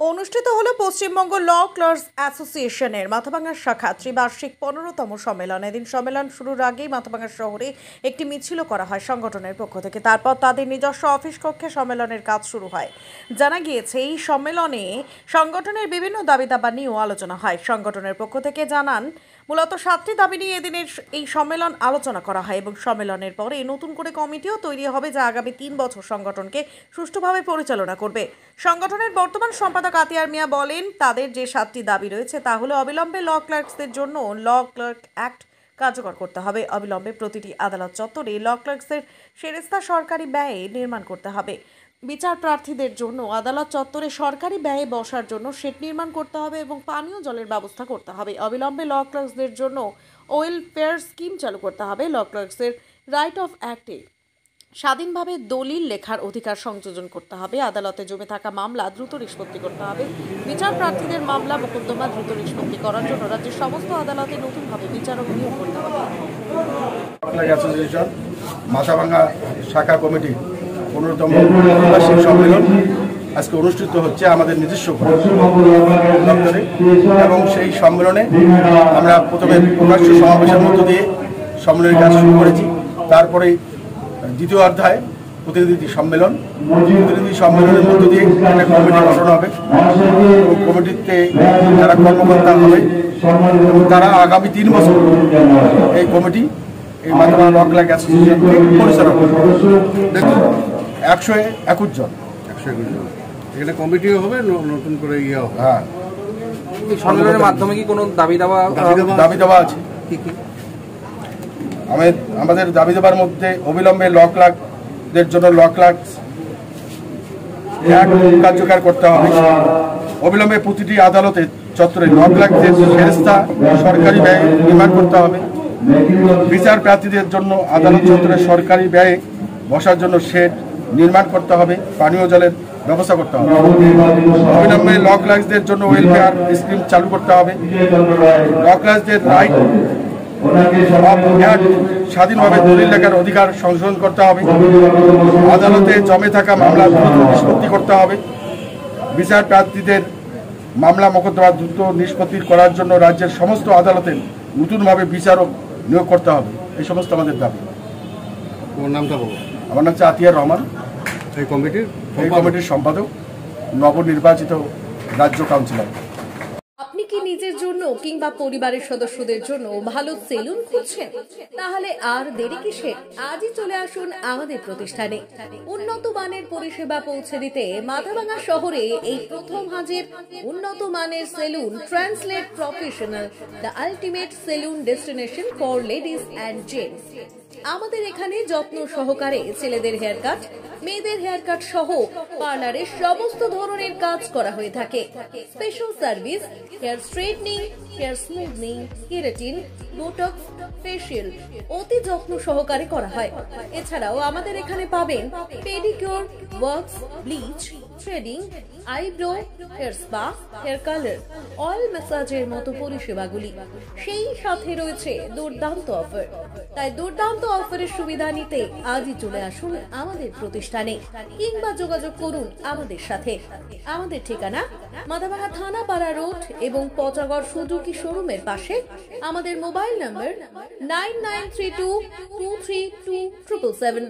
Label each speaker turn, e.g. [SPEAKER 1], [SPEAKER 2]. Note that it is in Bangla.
[SPEAKER 1] অনুষ্ঠিত হলো পশ্চিমবঙ্গ ল ক্লার্কস অ্যাসোসিয়েশনের মাথাভাঙা শাখা ত্রিবার্ষিক 15তম সম্মেলন। এদিন সম্মেলন শুরুর আগেই মাথাভাঙা শহরে একটি মিছিল করা হয় সংগঠনের পক্ষ থেকে। তারপর তাদের নিজস্ব অফিস কক্ষে সম্মেলনের কাজ শুরু হয়। জানা গিয়েছে এই সম্মেলনে সংগঠনের বিভিন্ন দাবি দাবা নিয়েও আলোচনা হয়। সংগঠনের পক্ষ থেকে জানান মূলত 7টি দাবি নিয়ে এদিনের এই সম্মেলন আলোচনা করা হয় এবং সম্মেলনের পরে নতুন করে কমিটিও তৈরি হবে যা আগামী 3 বছর সংগঠনকে সুষ্ঠুভাবে পরিচালনা করবে। সংগঠনের বর্তমান সম্পাদক আতিয়ার মিয়া বলেন, তাদের যে 7টি দাবি রয়েছে তা হলো অবিলম্বে ল ক্লার্কসদের জন্য ল ক্লার্ক অ্যাক্ট কার্যকর করতে হবে, অবিলম্বে প্রতিটি আদালত চত্বরে ল ক্লার্কসের সেরেস্তা সরকারি ব্যয়ে নির্মাণ করতে হবে, বিচার প্রার্থীদের জন্য আদালত চত্বরে সরকারি ব্যয়ে বসার জন্য শেড নির্মাণ করতে হবে এবং পানীয় জলের ব্যবস্থা করতে হবে, অবিলম্বে ল ক্লার্কসদের জন্য ওয়েলফেয়ার স্কিম চালু করতে হবে, ল ক্লার্কসের রাইট অফ অ্যাক্টে স্বাধীনভাবে দলিল লেখার অধিকার সংযোজন করতে হবে, আদালতে জমে থাকা মামলা দ্রুত নিষ্পত্তি করতে হবে, বিচার প্রার্থীদের মামলা মোকদ্দমা দ্রুত নিষ্পত্তি করার জন্য রাজ্যের সমস্ত আদালতে নতুনভাবে বিচারক নিয়োগ করতে হবে।
[SPEAKER 2] অ্যাসোসিয়েশন মাথাভাঙা শাখা কমিটি 15তম বার্ষিক সম্মেলন আজকে অনুষ্ঠিত হচ্ছে আমাদের নিজস্ব দপ্তরে এবং সেই সম্মেলনে আমরা প্রথমে প্রকাশ্য সমাবেশের মধ্য দিয়ে সম্মেলনের কাজ শুরু করেছি। তারপরে দ্বিতীয় অধ্যায় প্রতিনিধি সম্মেলনের মধ্য দিয়ে একটা কমিটি গঠন হবে এবং কমিটিতে যারা কর্মকর্তা হবে এবং তারা আগামী 3 বছর এই কমিটি এই মাথাভাঙা ল ক্লার্ক অ্যাসোসিয়েশনকে পরিচালনা করবে। 121 জন।
[SPEAKER 3] এখানে কমিটিও হবে, নতুন করে ইয়ে হবে।
[SPEAKER 2] হ্যাঁ,
[SPEAKER 4] সম্মেলনের মাধ্যমে কি কোনো দাবি
[SPEAKER 2] দাবা আছে?
[SPEAKER 4] কি কি
[SPEAKER 2] আমাদের দাবি দাবার মধ্যে অবিলম্বে ল ক্লার্কদের জন্য ল ক্লার্ক কার্যকর করতে হবে, অবিলম্বে প্রতিটি আদালতে চত্বরে ল ক্লার্কদের ফেরেস্তা সরকারি ব্যয় নির্মাণ করতে হবে, বিচার প্রার্থীদের জন্য আদালত চত্বরে সরকারি ব্যয়ে বসার জন্য শেড নির্মাণ করতে হবে, পানীয় জলের ব্যবস্থা করতে হবে, অবিলম্বে ল ক্লার্কদের জন্য ওয়েলফেয়ার স্কিম চালু করতে হবে, ল ক্লার্কদের রাইট স্বাধীনভাবে দলিল লেখার অধিকার সংশোধন করতে হবে, আদালতে জমে থাকা মামলা দ্রুত নিষ্পত্তি করতে হবে, বিচার প্রার্থীদের মামলা মোকদ্দমা দ্রুত নিষ্পত্তি করার জন্য রাজ্যের সমস্ত আদালতে নতুনভাবে বিচারক নিয়োগ করতে হবে। এই সমস্ত আমাদের দাবি।
[SPEAKER 3] তোমার নামটা বলো।
[SPEAKER 2] আমার নাম হচ্ছে আতিয়ার রহমান,
[SPEAKER 3] এই
[SPEAKER 2] কমিটির সম্পাদক, নবনির্বাচিত রাজ্য কাউন্সিলর।
[SPEAKER 1] আপনি কি নিজের জন্য কিংবা পরিবারের সদস্যদের জন্য ভালো সেলুন খুঁজছেন? তাহলে আর দেরি কিসের? আজই চলে আসুন আমাদের প্রতিষ্ঠানে। উন্নত মানের পরিষেবা পৌঁছে দিতে মাথাভাঙা শহরে এই প্রথম হাজির উন্নত মানের salon translate professional, the ultimate salon destination for ladies and gents. আমাদের এখানে যত্ন সহকারে ছেলেদের হেয়ার কাট, মেয়েদের হেয়ার কাট সহ পার্লারের সমস্ত ধরনের কাজ করা হয়ে থাকে। Special service hair straightening, hair smoothing, keratin, botox, facial অতি যত্ন সহকারে করা হয়। এছাড়াও আমাদের এখানে পাবেন pedicure, wax, bleach, threading, eyebrow, hair spa, hair colour, oil ম্যাসাজের মতো পরিষেবাগুলি। সেই সাথে রয়েছে দুর্দান্ত অফার। তাই দুর্দান্ত অফারের সুবিধা নিতে আজই চলে আসুন আমাদের প্রতিষ্ঠানে কিংবা যোগাযোগ করুন আমাদের সাথে। আমাদের ঠিকানা মাথাভাঙা থানাপাড়া রোড এবং পচাগড় সুজুকি শোরুমের পাশে। আমাদের মোবাইল নম্বর 9932232777।